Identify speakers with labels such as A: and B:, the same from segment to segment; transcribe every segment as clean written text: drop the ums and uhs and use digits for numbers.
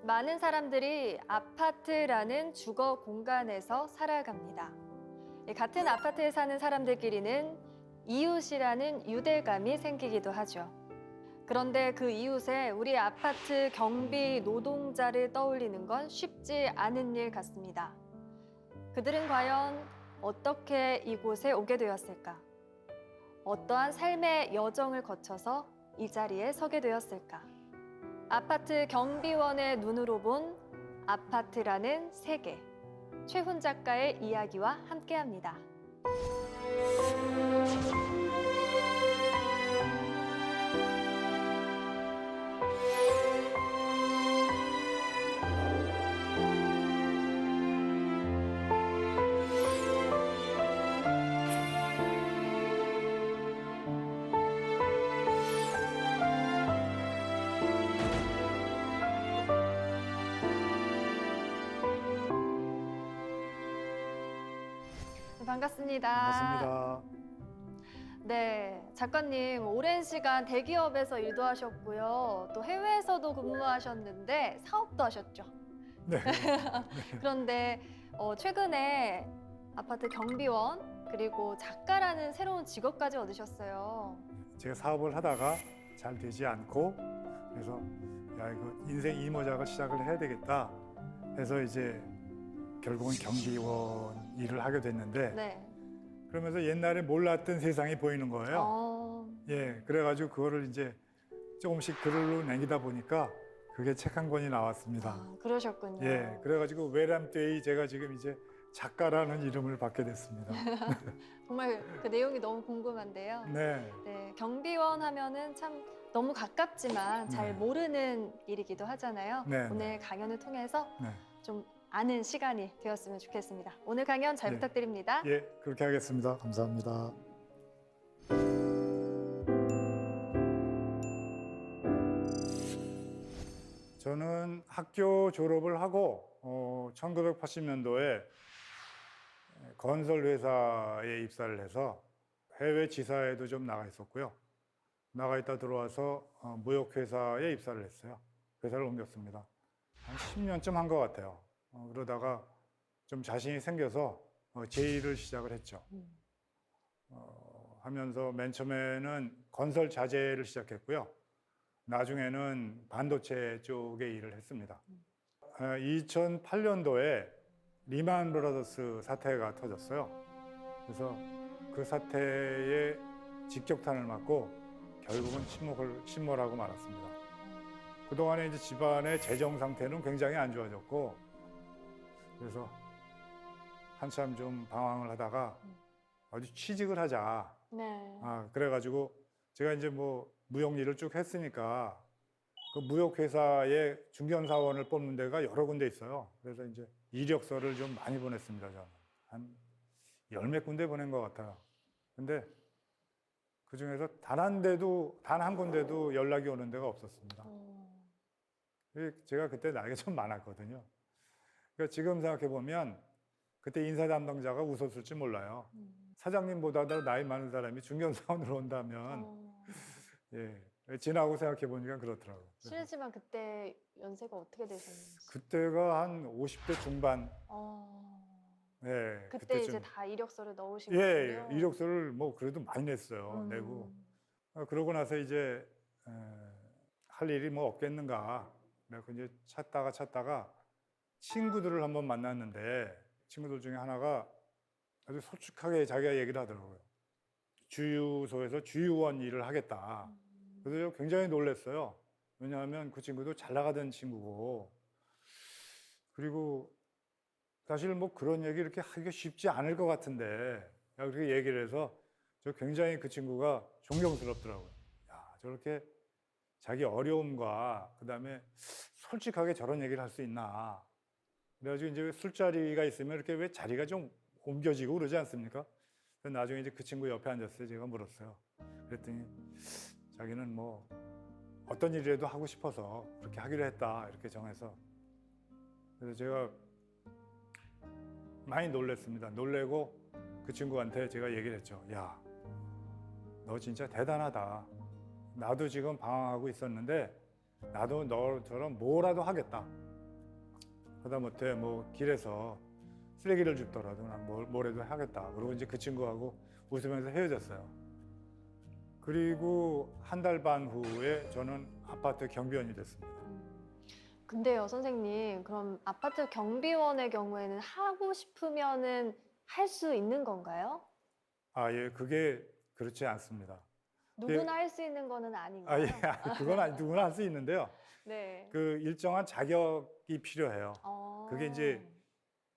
A: 많은 사람들이 아파트라는 주거 공간에서 살아갑니다. 같은 아파트에 사는 사람들끼리는 이웃이라는 유대감이 생기기도 하죠. 그런데 그 이웃에 우리 아파트 경비 노동자를 떠올리는 건 쉽지 않은 일 같습니다. 그들은 과연 어떻게 이곳에 오게 되었을까? 어떠한 삶의 여정을 거쳐서 이 자리에 서게 되었을까? 아파트 경비원의 눈으로 본 아파트라는 세계. 최훈 작가의 이야기와 함께합니다. 반갑습니다.
B: 반갑습니다.
A: 네, 작가님 오랜 시간 대기업에서 일도 하셨고요. 또 해외에서도 근무하셨는데 사업도 하셨죠.
B: 네.
A: 그런데 최근에 아파트 경비원 그리고 작가라는 새로운 직업까지 얻으셨어요.
B: 제가 사업을 하다가 잘 되지 않고 그래서 야 이거 인생 이모작을 시작을 해야 되겠다 해서 이제 결국은 경비원 일을 하게 됐는데
A: 네.
B: 그러면서 옛날에 몰랐던 세상이 보이는 거예요. 예, 그래가지고 그거를 이제 조금씩 글로 남기다 보니까 그게 책 한 권이 나왔습니다.
A: 그러셨군요.
B: 예, 그래가지고 외람되이 제가 지금 이제 작가라는 이름을 받게 됐습니다.
A: 정말 그 내용이 너무 궁금한데요.
B: 네.
A: 네, 경비원 하면은 참 너무 가깝지만 잘
B: 네.
A: 모르는 일이기도 하잖아요.
B: 네,
A: 오늘
B: 네.
A: 강연을 통해서
B: 네.
A: 좀 아는 시간이 되었으면 좋겠습니다. 오늘 강연 잘
B: 예.
A: 부탁드립니다.
B: 예, 그렇게 하겠습니다. 감사합니다. 저는 학교 졸업을 하고 1980년도에 건설 회사에 입사를 해서 해외 지사에도 좀 나가 있었고요. 나가 있다 들어와서 무역 회사에 입사를 했어요. 회사를 옮겼습니다. 한 10년쯤 한 것 같아요. 그러다가 좀 자신이 생겨서 제 일을 시작을 했죠. 하면서 맨 처음에는 건설 자재를 시작했고요. 나중에는 반도체 쪽에 일을 했습니다. 2008년도에 리만 브라더스 사태가 터졌어요. 그래서 그 사태에 직격탄을 맞고 결국은 침몰하고 말았습니다. 그동안에 이제 집안의 재정 상태는 굉장히 안 좋아졌고 그래서 한참 좀 방황을 하다가 어디 취직을 하자.
A: 네.
B: 그래가지고 제가 이제 뭐 무역 일을 쭉 했으니까 그 무역 회사에 중견사원을 뽑는 데가 여러 군데 있어요. 그래서 이제 이력서를 좀 많이 보냈습니다. 저는 한 열 몇 군데 보낸 것 같아요. 근데 그 중에서 단 한 군데도 연락이 오는 데가 없었습니다. 제가 그때 나이가 좀 많았거든요. 그러니까 지금 생각해 보면 그때 인사 담당자가 웃었을지 몰라요. 사장님보다도 나이 많은 사람이 중견사원으로 온다면 예, 지나고 생각해 보니까 그렇더라고요.
A: 실례지만 그때 연세가 어떻게 되셨는지.
B: 그때가 한 50대 중반. 네,
A: 그때 이제
B: 그때쯤.
A: 다 이력서를 넣으신
B: 예,
A: 거군요.
B: 이력서를 뭐 그래도 많이 냈어요. 내고. 그러고 나서 이제 할 일이 뭐 없겠는가. 그래서 이제 찾다가 친구들을 한번 만났는데 친구들 중에 하나가 아주 솔직하게 자기가 얘기를 하더라고요. 주유소에서 주유원 일을 하겠다. 그래서 저 굉장히 놀랐어요. 왜냐하면 그 친구도 잘 나가던 친구고 그리고 사실 뭐 그런 얘기 이렇게 하기가 쉽지 않을 것 같은데 그렇게 얘기를 해서 저 굉장히 그 친구가 존경스럽더라고요. 야, 저렇게 자기 어려움과 그다음에 솔직하게 저런 얘기를 할 수 있나. 그래가지고 이제 술자리가 있으면 이렇게 왜 자리가 좀 옮겨지고 그러지 않습니까? 그래서 나중에 이제 그 친구 옆에 앉았을 때 제가 물었어요. 그랬더니 자기는 뭐 어떤 일이라도 하고 싶어서 그렇게 하기로 했다 이렇게 정해서 그래서 제가 많이 놀랐습니다. 놀래고 그 친구한테 제가 얘기를 했죠. 야, 너 진짜 대단하다. 나도 지금 방황하고 있었는데 나도 너처럼 뭐라도 하겠다. 하다못해 뭐 길에서 쓰레기를 줍더라도 난 뭐라도 하겠다. 그리고 이제 그 친구하고 웃으면서 헤어졌어요. 그리고 한 달 반 후에 저는 아파트 경비원이 됐습니다.
A: 근데요, 선생님, 그럼 아파트 경비원의 경우에는 하고 싶으면은 할 수 있는 건가요?
B: 아, 예, 그게 그렇지 않습니다.
A: 누구나 할 수 있는 거는
B: 아,
A: 아닌가요?
B: 예, 그건 누구나 할 수 있는데요.
A: 네.
B: 그 일정한 자격이 필요해요. 그게 이제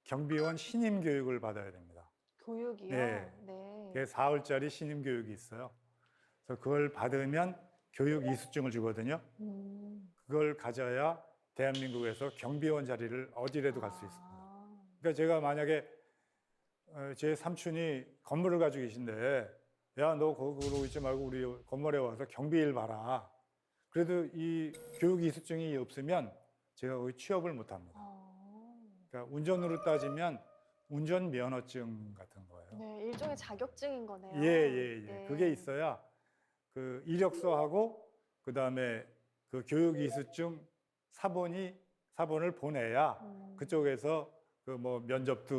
B: 경비원 신임 교육을 받아야 됩니다.
A: 교육이요?
B: 네.
A: 네.
B: 그게 4월짜리 신임 교육이 있어요. 그래서 그걸 받으면 교육 이수증을 주거든요. 그걸 가져야 대한민국에서 경비원 자리를 어디라도 갈 수 있습니다. 그러니까 제가 만약에 제 삼촌이 건물을 가지고 계신데, 야, 너 거기로 있지 말고 우리 건물에 와서 경비일 봐라. 그래도 이 교육 이수증이 없으면 제가 거기 취업을 못 합니다. 그러니까 운전으로 따지면 운전 면허증 같은 거예요.
A: 네, 일종의 자격증인 거네요.
B: 예, 예, 예.
A: 네.
B: 그게 있어야 그 이력서하고 그다음에 그 교육 이수증 사본을 보내야 그쪽에서 그 뭐 면접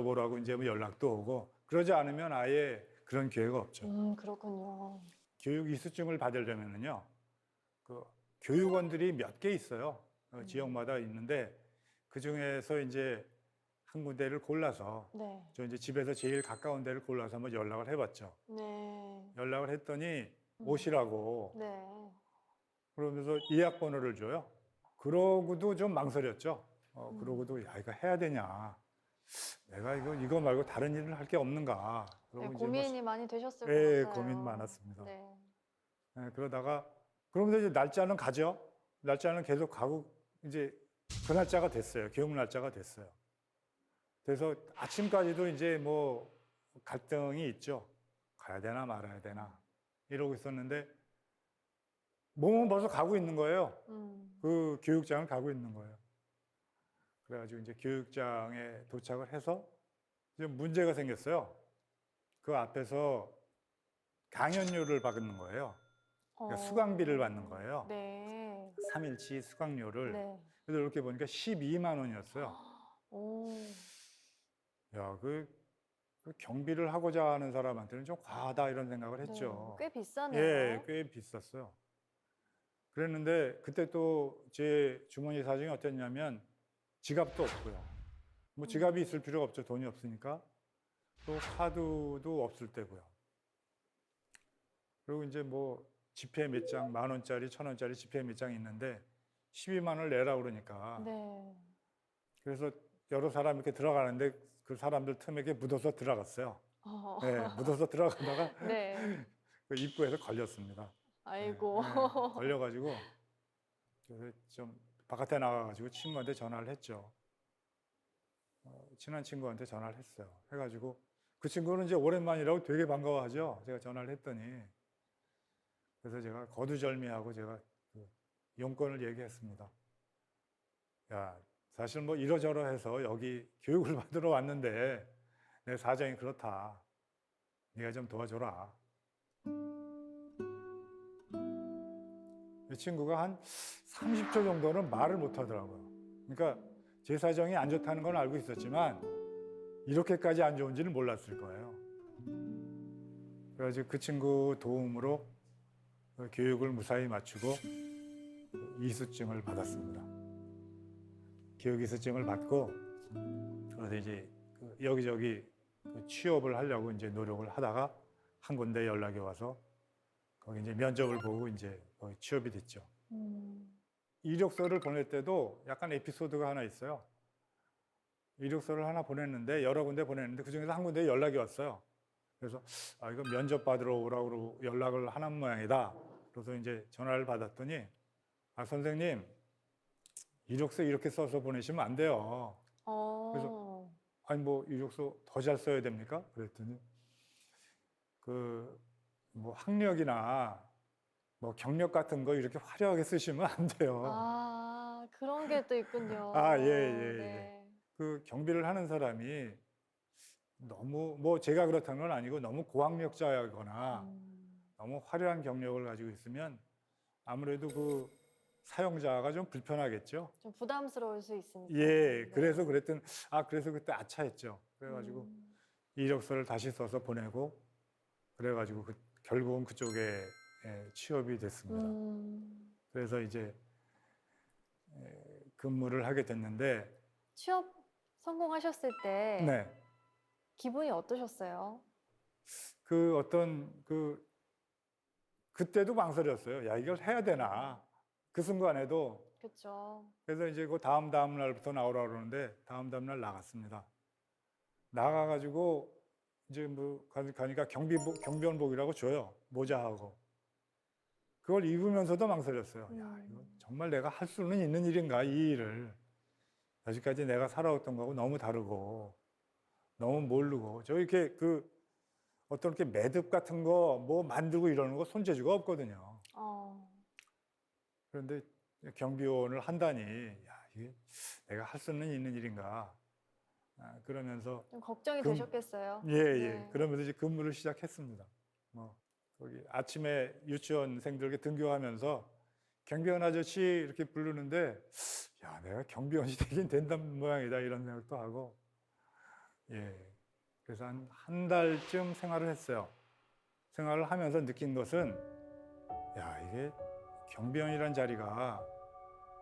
B: 오라고 이제 뭐 연락도 오고, 그러지 않으면 아예 그런 기회가 없죠.
A: 그렇군요.
B: 교육 이수증을 받으려면은요, 그 교육원들이 몇 개 있어요. 지역마다 있는데 그 중에서 이제 한 군데를 골라서
A: 네.
B: 저 이제 집에서 제일 가까운 데를 골라서 한번 연락을 해봤죠.
A: 네.
B: 연락을 했더니 오시라고
A: 네.
B: 그러면서 예약 번호를 줘요. 그러고도 좀 망설였죠. 그러고도 야, 이거 해야 되냐? 내가 이거 말고 다른 일을 할 게 없는가?
A: 네,
B: 그러고 이제
A: 고민이 많이 되셨을 것
B: 예,
A: 같아요.
B: 고민 많았습니다.
A: 네.
B: 예, 그러다가 그러면서 이제 날짜는 가죠. 날짜는 계속 가고 이제 그 날짜가 됐어요. 교육 날짜가 됐어요. 그래서 아침까지도 이제 뭐 갈등이 있죠. 가야 되나 말아야 되나 이러고 있었는데 몸은 벌써 가고 있는 거예요. 그 교육장을 가고 있는 거예요. 그래가지고 이제 교육장에 도착을 해서 이제 문제가 생겼어요. 그 앞에서 강연료를 받는 거예요. 그러니까 수강비를 받는 거예요.
A: 네.
B: 3일치 수강료를.
A: 네.
B: 그래서 이렇게 보니까 12만 원이었어요.
A: 오.
B: 야, 그 경비를 하고자 하는 사람한테는 좀 과하다 이런 생각을 했죠.
A: 꽤 비싸네요.
B: 예, 꽤 비쌌어요. 그랬는데 그때 또 제 주머니 사정이 어땠냐면 지갑도 없고요. 뭐 지갑이 있을 필요가 없죠. 돈이 없으니까. 또 카드도 없을 때고요. 그리고 이제 뭐 지폐 몇 장, 10,000원짜리, 1,000원짜리 지폐 몇 장 있는데 12만 원을 내라 그러니까.
A: 네.
B: 그래서 여러 사람 이렇게 들어가는데 그 사람들 틈에 묻어서 들어갔어요.
A: 어.
B: 네, 묻어서 들어가다가
A: 네.
B: 그 입구에서 걸렸습니다.
A: 아이고.
B: 네, 걸려가지고 그래서 좀 바깥에 나가가지고 친구한테 전화를 했죠. 친한 친구한테 전화를 했어요. 해가지고 그 친구는 이제 오랜만이라고 되게 반가워하죠. 제가 전화를 했더니 그래서 제가 거두절미하고 제가 그 용건을 얘기했습니다. 야, 사실 뭐 이러저러해서 여기 교육을 받으러 왔는데 내 사정이 그렇다. 네가 좀 도와줘라. 이 친구가 한 30초 정도는 말을 못 하더라고요. 그러니까 제 사정이 안 좋다는 건 알고 있었지만 이렇게까지 안 좋은지는 몰랐을 거예요. 그래서 그 친구 도움으로 교육을 무사히 마치고 이수증을 받았습니다. 교육 이수증을 받고 그래서 이제 여기저기 취업을 하려고 이제 노력을 하다가 한 군데 연락이 와서 거기 이제 면접을 보고 이제 거기 취업이 됐죠. 이력서를 보낼 때도 약간 에피소드가 하나 있어요. 이력서를 하나 보냈는데 여러 군데 보냈는데 그 중에서 한 군데 연락이 왔어요. 그래서 아, 이거 면접 받으러 오라고 연락을 하는 모양이다. 그래서 이제 전화를 받았더니 아, 선생님 이력서 이렇게 써서 보내시면 안 돼요. 그래서 아니 뭐 이력서 더 잘 써야 됩니까? 그랬더니 그 뭐 학력이나 뭐 경력 같은 거 이렇게 화려하게 쓰시면 안 돼요.
A: 아, 그런 게 또 있군요.
B: 아, 예, 예,
A: 네.
B: 그 경비를 하는 사람이 너무 뭐 제가 그렇다는 건 아니고 너무 고학력자거나 너무 화려한 경력을 가지고 있으면 아무래도 그 사용자가 좀 불편하겠죠.
A: 좀 부담스러울 수 있으니까.
B: 예,
A: 네.
B: 그래서 그래서 그때 아차했죠. 그래가지고 이력서를 다시 써서 보내고 그래가지고 결국은 그쪽에 취업이 됐습니다. 그래서 이제 근무를 하게 됐는데,
A: 취업 성공하셨을 때
B: 네,
A: 기분이 어떠셨어요?
B: 그때도 망설였어요. 야, 이걸 해야 되나? 그 순간에도.
A: 그렇죠.
B: 그래서 이제 그 다음 날부터 나오라 그러는데 다음 날 나갔습니다. 나가가지고 이제 뭐 가니까 경비원복이라고 줘요. 모자하고. 그걸 입으면서도 망설였어요. 야, 이거 정말 내가 할 수는 있는 일인가, 이 일을. 여지까지 내가 살아왔던 거하고 너무 다르고, 너무 모르고. 저 이렇게 어떤 이렇게 매듭 같은 거 뭐 만들고 이러는 거 손재주가 없거든요. 그런데 경비원을 한다니, 야, 이게 내가 할 수는 있는 일인가. 그러면서
A: 좀 걱정이 되셨겠어요.
B: 예.
A: 네.
B: 그러면서 이제 근무를 시작했습니다. 거기 아침에 유치원생들에게 등교하면서 경비원 아저씨 이렇게 부르는데, 야, 내가 경비원이 되긴 된다는 모양이다 이런 생각도 하고, 예. 그래서 한 달쯤 생활을 했어요. 생활을 하면서 느낀 것은, 야, 이게 경비원이란 자리가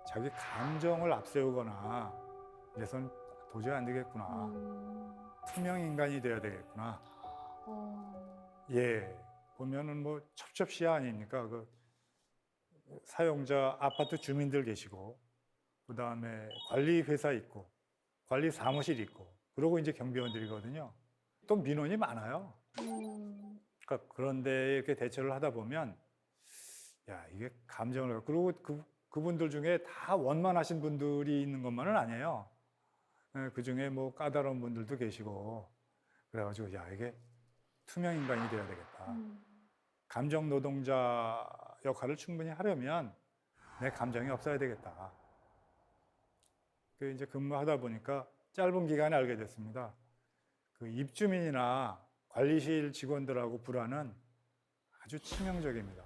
B: 자기 감정을 앞세우거나 이래서는 도저히 안 되겠구나. 투명 인간이 돼야 되겠구나. 예, 보면은 뭐 첩첩시야 아닙니까? 사용자 아파트 주민들 계시고, 그 다음에 관리 회사 있고, 관리 사무실 있고, 그러고 이제 경비원들이거든요. 또 민원이 많아요. 그러니까 그런데 이렇게 대처를 하다 보면, 야, 이게 감정을, 그리고 그분들 중에 다 원만하신 분들이 있는 것만은 아니에요. 그 중에 뭐 까다로운 분들도 계시고, 그래가지고, 야, 이게 투명 인간이 돼야 되겠다. 감정 노동자 역할을 충분히 하려면 내 감정이 없어야 되겠다. 이제 근무하다 보니까 짧은 기간에 알게 됐습니다. 입주민이나 관리실 직원들하고 불화는 아주 치명적입니다.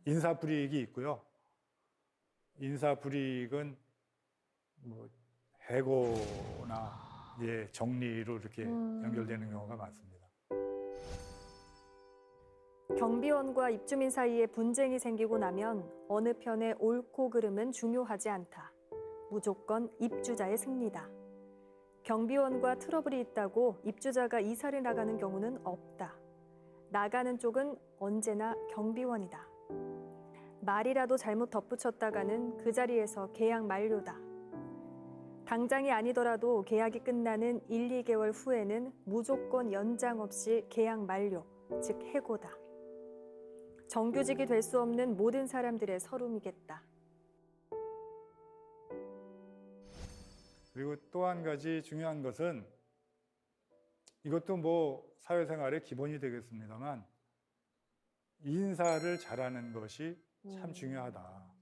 B: 인사불이익이 있고요. 인사불이익은 뭐 해고나 정리로 이렇게 연결되는 경우가 많습니다.
A: 경비원과 입주민 사이에 분쟁이 생기고 나면 어느 편의 옳고 그름은 중요하지 않다. 무조건 입주자의 승리다. 경비원과 트러블이 있다고 입주자가 이사를 나가는 경우는 없다. 나가는 쪽은 언제나 경비원이다. 말이라도 잘못 덧붙였다가는 그 자리에서 계약 만료다. 당장이 아니더라도 계약이 끝나는 1, 2개월 후에는 무조건 연장 없이 계약 만료, 즉 해고다. 정규직이 될 수 없는 모든 사람들의 서름이겠다.
B: 그리고 또 한 가지 중요한 것은, 이것도 뭐 사회생활의 기본이 되겠습니다만, 인사를 잘하는 것이 참 중요하다.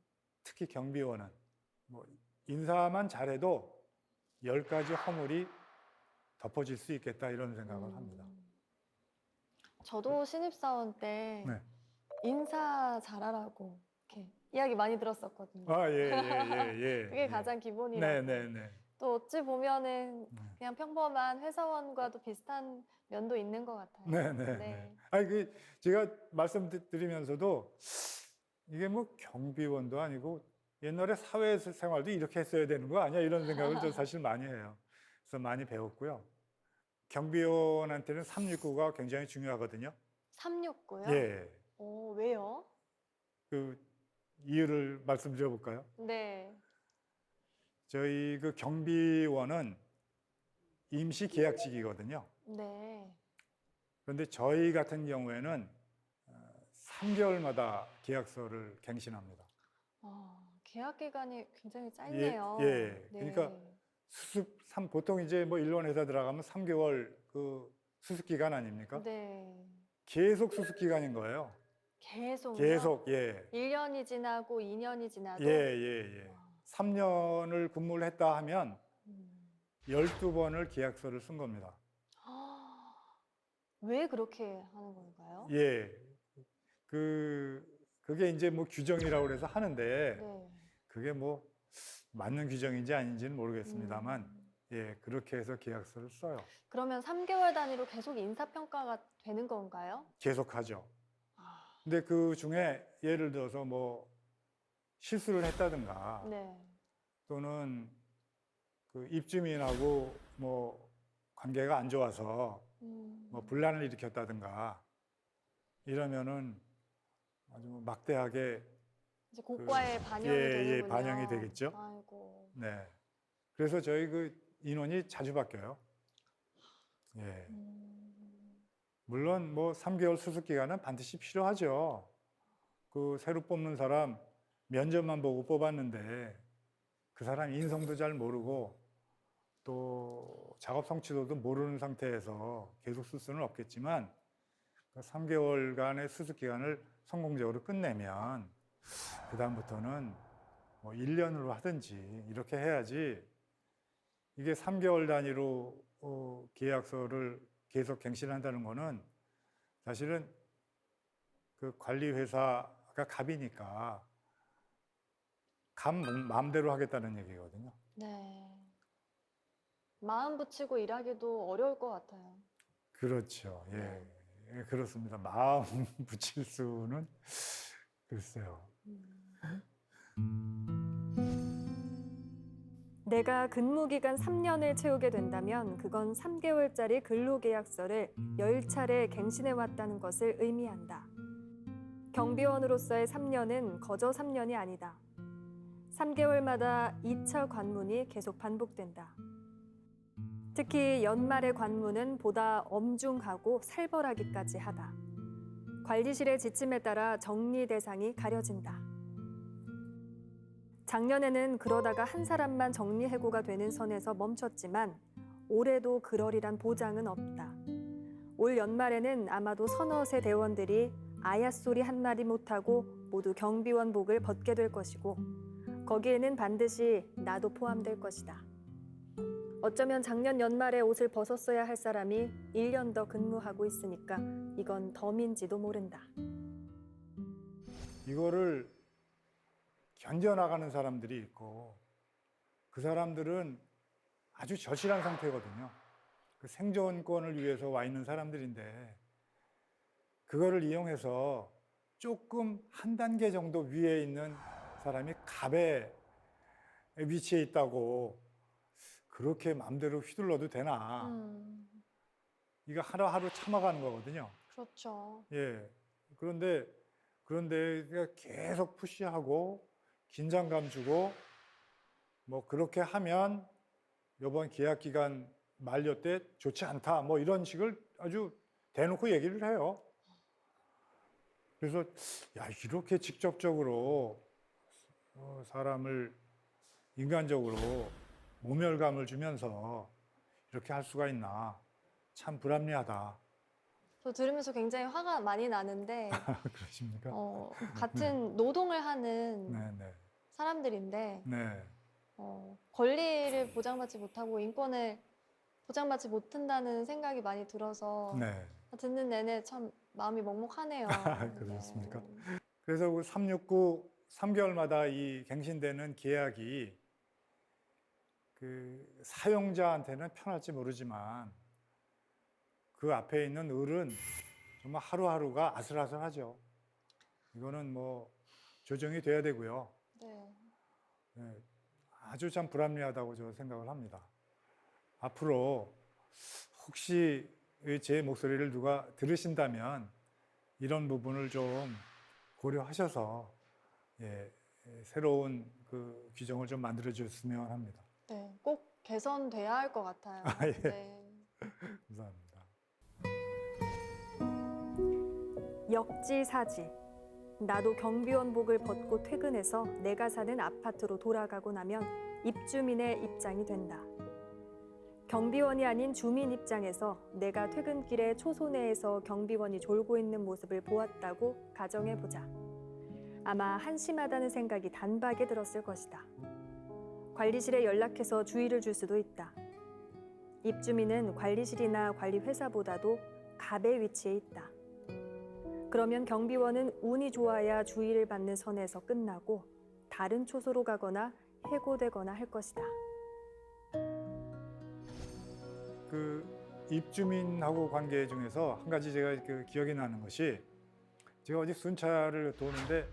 B: 특히 경비원은 뭐 인사만 잘해도 10가지 허물이 덮어질 수 있겠다 이런 생각을 합니다.
A: 저도 신입사원 때
B: 네.
A: 인사 잘하라고 이렇게 이야기 많이 들었었거든요.
B: 예.
A: 그게 가장 기본이라고.
B: 네.
A: 또 어찌 보면은 그냥 평범한 회사원과도 비슷한 면도 있는 것 같아요.
B: 네. 아니 제가 말씀드리면서도 이게 뭐 경비원도 아니고 옛날에 사회생활도 이렇게 했어야 되는 거 아니야 이런 생각을 저 사실 많이 해요. 그래서 많이 배웠고요. 경비원한테는 369가 굉장히 중요하거든요.
A: 369요?
B: 예.
A: 왜요?
B: 이유를 말씀드려 볼까요?
A: 네.
B: 저희 경비원은 임시 계약직이거든요.
A: 네.
B: 그런데 저희 같은 경우에는 3개월마다 계약서를 갱신합니다.
A: 계약 기간이 굉장히 짧네요.
B: 예.
A: 네.
B: 그러니까 보통 이제 뭐 일본 회사 들어가면 3개월 수습 기간 아닙니까?
A: 네.
B: 계속 수습 기간인 거예요.
A: 계속요?
B: 계속, 예.
A: 1년이 지나고 2년이 지나도?
B: 예. 3년을 근무를 했다 하면 12번을 계약서를 쓴 겁니다.
A: 왜 그렇게 하는 건가요?
B: 예. 그게 이제 뭐 규정이라고 그래서 하는데
A: 네.
B: 그게 뭐 맞는 규정인지 아닌지는 모르겠습니다만
A: 음.
B: 예, 그렇게 해서 계약서를 써요.
A: 그러면 3개월 단위로 계속 인사평가가 되는 건가요?
B: 계속하죠.
A: 아,
B: 근데 그 중에 예를 들어서 뭐 실수를 했다든가
A: 네.
B: 또는 그 입주민하고 뭐 관계가 안 좋아서 뭐 분란을 일으켰다든가 이러면은 아주 뭐 막대하게
A: 이제 고과에 반영이
B: 예,
A: 되는군요.
B: 반영이 되겠죠.
A: 아이고.
B: 네. 그래서 저희 그 인원이 자주 바뀌어요. 예. 물론 뭐 3개월 수습 기간은 반드시 필요하죠. 그 새로 뽑는 사람 면접만 보고 뽑았는데 그 사람 인성도 잘 모르고 또 작업 성취도도 모르는 상태에서 계속 쓸 수는 없겠지만 3개월간의 수습 기간을 성공적으로 끝내면 그 다음부터는 뭐 1년으로 하든지 이렇게 해야지 이게 3개월 단위로 계약서를 계속 갱신한다는 거는 사실은 그 관리회사가 갑이니까 갑 마음대로 하겠다는 얘기거든요.
A: 네. 마음 붙이고 일하기도 어려울 것 같아요.
B: 그렇죠. 예. 예, 그렇습니다. 마음 붙일 수는 글쎄요.
A: 내가 근무 기간 3년을 채우게 된다면 그건 3개월짜리 근로계약서를 10차례 갱신해 왔다는 것을 의미한다. 경비원으로서의 3년은 거저 3년이 아니다. 3개월마다 2차 관문이 계속 반복된다. 특히 연말의 관문은 보다 엄중하고 살벌하기까지 하다. 관리실의 지침에 따라 정리 대상이 가려진다. 작년에는 그러다가 한 사람만 정리해고가 되는 선에서 멈췄지만 올해도 그러리란 보장은 없다. 올 연말에는 아마도 서너세 대원들이 아야소리 한마디 못하고 모두 경비원복을 벗게 될 것이고 거기에는 반드시 나도 포함될 것이다. 어쩌면 작년 연말에 옷을 벗었어야 할 사람이 1년 더 근무하고 있으니까 이건 덤인지도 모른다.
B: 이거를 견뎌나가는 사람들이 있고 그 사람들은 아주 절실한 상태거든요. 그 생존권을 위해서 와 있는 사람들인데 그거를 이용해서 조금 한 단계 정도 위에 있는 사람이 갑의 위치에 있다고 그렇게 마음대로 휘둘러도 되나. 이거 하루하루 참아가는 거거든요.
A: 그렇죠.
B: 예. 그런데 계속 푸시하고 긴장감 주고 뭐 그렇게 하면 이번 계약 기간 만료 때 좋지 않다 뭐 이런 식을 아주 대놓고 얘기를 해요. 그래서 야 이렇게 직접적으로 사람을 인간적으로 모멸감을 주면서 이렇게 할 수가 있나 참 불합리하다.
A: 저 들으면서 굉장히 화가 많이 나는데
B: 그러십니까?
A: 같은 노동을 하는
B: 네네.
A: 사람들인데
B: 네.
A: 권리를 보장받지 못하고 인권을 보장받지 못한다는 생각이 많이 들어서
B: 네.
A: 듣는 내내 참 마음이 먹먹하네요.
B: 그렇습니까?
A: 네.
B: 그래서 그 369 3개월마다 이 갱신되는 계약이 그 사용자한테는 편할지 모르지만 그 앞에 있는 을은 정말 하루하루가 아슬아슬하죠. 이거는 뭐 조정이 돼야 되고요.
A: 네.
B: 네, 아주 참 불합리하다고 저는 생각을 합니다. 앞으로 혹시 제 목소리를 누가 들으신다면 이런 부분을 좀 고려하셔서 예, 새로운 그 규정을 좀 만들어 주셨으면 합니다.
A: 네, 꼭 개선돼야 할 것 같아요.
B: 예.
A: 네.
B: 감사합니다.
A: 역지사지. 나도 경비원복을 벗고 퇴근해서 내가 사는 아파트로 돌아가고 나면 입주민의 입장이 된다. 경비원이 아닌 주민 입장에서 내가 퇴근길에 초소내에서 경비원이 졸고 있는 모습을 보았다고 가정해보자. 아마 한심하다는 생각이 단박에 들었을 것이다. 관리실에 연락해서 주의를 줄 수도 있다. 입주민은 관리실이나 관리회사보다도 갑의 위치에 있다. 그러면 경비원은 운이 좋아야 주의를 받는 선에서 끝나고 다른 초소로 가거나 해고되거나 할 것이다.
B: 그 입주민하고 관계 중에서 한 가지 제가 그 기억이 나는 것이, 제가 어디 순찰을 도는데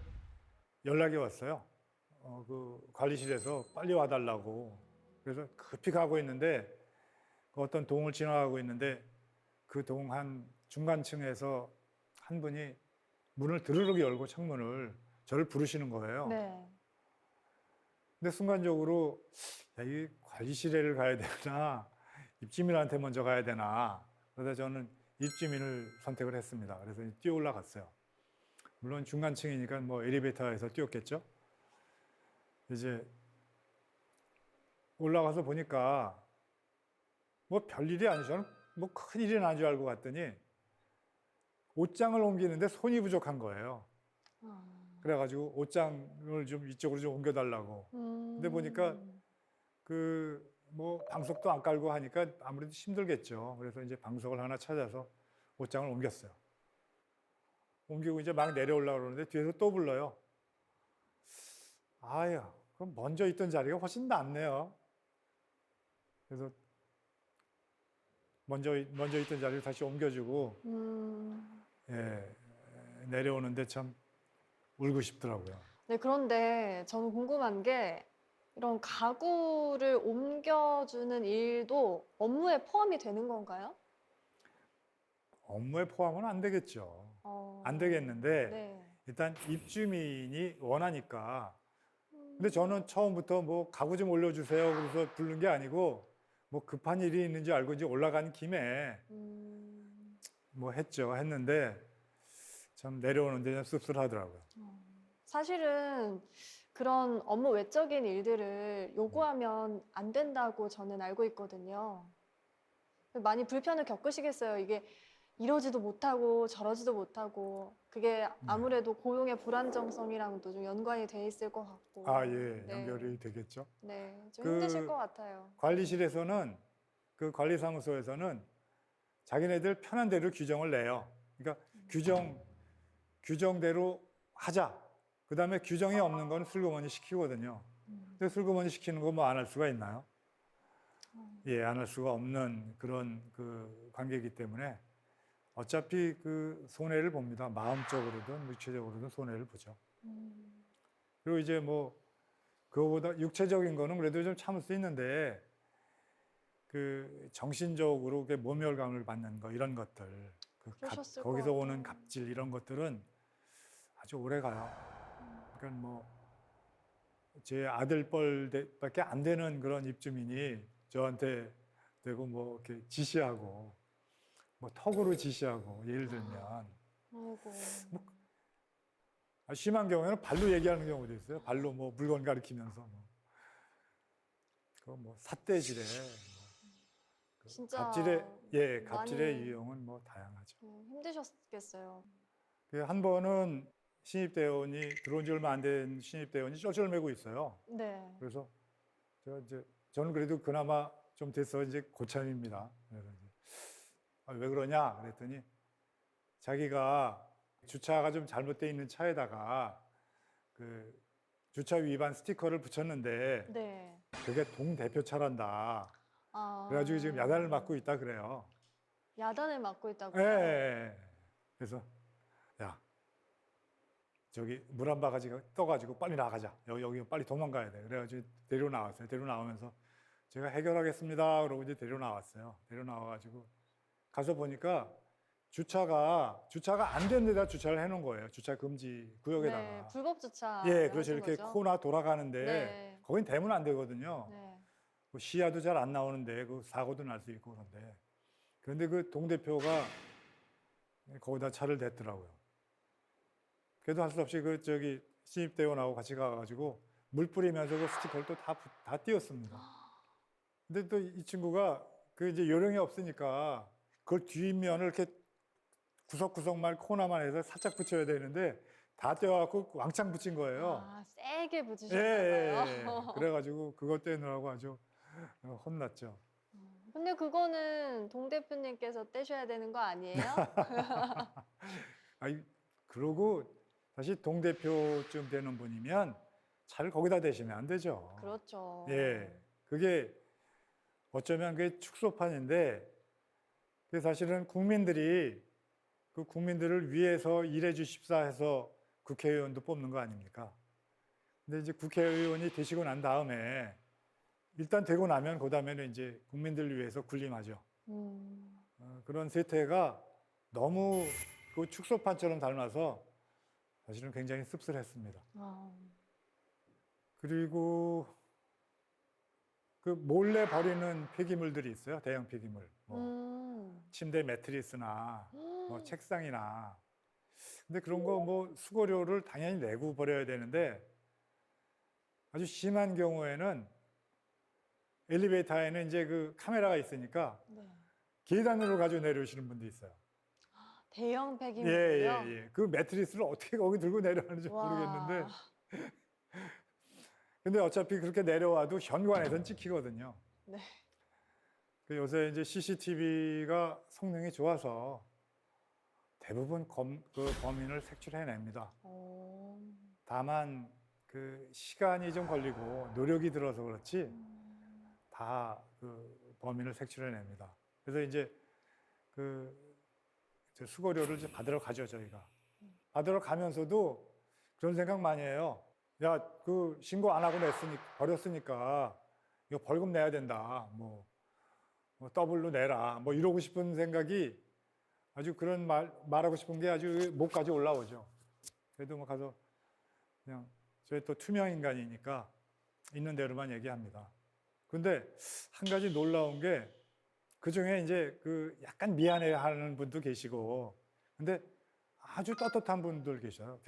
B: 연락이 왔어요. 그 관리실에서 빨리 와달라고. 그래서 급히 가고 있는데 그 어떤 동을 지나가고 있는데 그 동 한 중간층에서 한 분이 문을 드르륵 열고 창문을 저를 부르시는 거예요.
A: 네.
B: 근데 순간적으로 야, 이 관리실에를 가야 되나 입주민한테 먼저 가야 되나, 그러다 저는 입주민을 선택을 했습니다. 그래서 뛰어 올라갔어요. 물론 중간층이니까 뭐 엘리베이터에서 뛰었겠죠. 이제 올라가서 보니까 뭐 별일이 아니죠. 저는 뭐 큰일이 난 줄 알고 갔더니 옷장을 옮기는데 손이 부족한 거예요. 그래가지고 옷장을 좀 이쪽으로 좀 옮겨달라고. 근데 보니까 그 뭐 방석도 안 깔고 하니까 아무래도 힘들겠죠. 그래서 이제 방석을 하나 찾아서 옷장을 옮겼어요. 옮기고 이제 막 내려오려고 그러는데 뒤에서 또 불러요. 아야, 그럼 먼저 있던 자리가 훨씬 낫네요. 그래서 먼저 있던 자리를 다시 옮겨주고, 예, 내려오는데 참 울고 싶더라고요.
C: 네, 그런데 저는 궁금한 게 이런 가구를 옮겨주는 일도 업무에 포함이 되는 건가요?
B: 업무에 포함은 안 되겠죠.
C: 어,
B: 안 되겠는데
C: 네.
B: 일단 입주민이 원하니까. 근데 저는 처음부터 뭐 가구 좀 올려주세요 그래서 부른 게 아니고, 뭐 급한 일이 있는지 알고 이제 올라간 김에 뭐 했는데 참 내려오는데 좀 씁쓸하더라고요.
C: 사실은 그런 업무 외적인 일들을 요구하면 안 된다고 저는 알고 있거든요. 많이 불편을 겪으시겠어요. 이게 이러지도 못하고 저러지도 못하고 그게 아무래도 고용의 불안정성이랑도 좀 연관이 돼 있을 것 같고.
B: 아, 예,
C: 네.
B: 연결이 되겠죠.
C: 네, 좀
B: 그
C: 힘드실 것 같아요.
B: 관리실에서는, 그 관리사무소에서는 자기네들 편한 대로 규정을 내요. 그러니까 규정대로 하자. 그 다음에 규정이 없는 건 슬그머니 시키거든요. 근데 슬그머니 시키는 거 뭐 안 할 수가 있나요? 예, 안 할 수가 없는 그런 그 관계이기 때문에 어차피 그 손해를 봅니다. 마음적으로든 육체적으로든 손해를 보죠. 그리고 이제 뭐 그거보다 육체적인 거는 그래도 좀 참을 수 있는데 그 정신적으로 그 모멸감을 받는 거, 이런 것들,
C: 그러셨을 것
B: 거기서 오는
C: 같아요.
B: 갑질, 이런 것들은 아주 오래 가요. 그러니까 뭐 제 아들뻘밖에 안 되는 그런 입주민이 저한테 대고 뭐 이렇게 지시하고, 뭐 턱으로 지시하고, 예를 들면
C: 아이고.
B: 심한 경우에는 발로 얘기하는 경우도 있어요. 발로 뭐 물건 가리키면서 뭐. 그거 뭐 삿대질에 그
C: 진짜
B: 갑질의
C: 많이
B: 유형은 뭐 다양하죠.
C: 힘드셨겠어요.
B: 그 한 번은 신입대원이, 들어온 지 얼마 안 된 신입대원이 쩔쩔매고 있어요.
C: 네.
B: 그래서 제가 이제, 저는 그래도 그나마 좀 돼서 이제 고참입니다. 그래서 이제 왜 그러냐 그랬더니 자기가 주차가 좀 잘못되어 있는 차에다가 그 주차 위반 스티커를 붙였는데
C: 네.
B: 그게 동대표 차란다.
C: 아,
B: 그래가지고 지금 야단을 맞고 있다 그래요.
C: 야단을 맞고
B: 예,
C: 있다고요?
B: 예, 예. 그래서 야, 저기 물 한 바가지가 떠가지고 빨리 나가자. 여기 빨리 도망가야 돼. 그래가지고 데리러 나왔어요. 데리러 나오면서 제가 해결하겠습니다. 그러고 이제 데리러 나왔어요. 데리러 나와가지고 가서 보니까 주차가 안 된 데다 주차를 해놓은 거예요. 주차 금지 구역에다가.
C: 네, 불법 주차.
B: 예, 그렇죠. 이렇게
C: 거죠?
B: 코나 돌아가는데
C: 네.
B: 거긴 대면 안 되거든요.
C: 네.
B: 그 시야도 잘 안 나오는데 그 사고도 날 수 있고 그런데. 그런데 그 동대표가 거기다 차를 댔더라고요. 그래도 할 수 없이 그 저기 신입대원하고 같이 가가지고 물 뿌리면서 그 스티커를 또 다 띄웠습니다. 근데 또 이 친구가 그 이제 요령이 없으니까 그걸 뒷면을 이렇게 구석구석만 코나만 해서 살짝 붙여야 되는데 다 떼어갖고 왕창 붙인 거예요.
C: 아, 세게
B: 예,
C: 붙이셨나
B: 예,
C: 봐요.
B: 예. 그래가지고 그것 떼느라고 아주 혼났죠.
C: 근데 그거는 동 대표님께서 떼셔야 되는 거 아니에요?
B: 아니, 그러고 다시 동대표쯤 되는 분이면 차를 거기다 대시면 안 되죠.
C: 그렇죠.
B: 예, 그게 어쩌면 그게 축소판인데 그게 사실은 국민들이 그 국민들을 위해서 일해 주십사 해서 국회의원도 뽑는 거 아닙니까? 근데 이제 국회의원이 되시고 난 다음에 일단 되고 나면 그 다음에는 이제 국민들을 위해서 군림하죠. 그런 세태가 너무 그 축소판처럼 닮아서 사실은 굉장히 씁쓸했습니다.
C: 아,
B: 그리고 그 몰래 버리는 폐기물들이 있어요. 대형 폐기물. 뭐 침대 매트리스나 뭐 책상이나. 근데 그런 거 뭐 수거료를 당연히 내고 버려야 되는데 아주 심한 경우에는 엘리베이터에는 이제 그 카메라가 있으니까
C: 네.
B: 계단으로 가지고 내려오시는 분도 있어요.
C: 대형
B: 예,
C: 폐기물이요?
B: 예, 예. 그 매트리스를 어떻게 거기 들고 내려가는지
C: 와.
B: 모르겠는데. 근데 어차피 그렇게 내려와도 현관에선 찍히거든요.
C: 네.
B: 그 요새 이제 CCTV가 성능이 좋아서 대부분 그 범인을 색출해냅니다.
C: 오.
B: 다만 그 시간이 좀 걸리고 노력이 들어서 그렇지 다 그 범인을 색출해냅니다. 그래서 이제 그 수거료를 이제 받으러 가죠, 저희가. 받으러 가면서도 그런 생각 많이 해요. 야, 그 신고 안 하고 버렸으니까 이거 벌금 내야 된다. 뭐 더블로 내라. 뭐 이러고 싶은 생각이 아주 그런 말하고 싶은 게 아주 목까지 올라오죠. 그래도 뭐 가서 그냥 저희 또 투명 인간이니까 있는 대로만 얘기합니다. 근데 한 가지 놀라운 게 그중에 이제 그 약간 미안해 하는 분도 계시고 근데 아주 떳떳한 분들 계세요.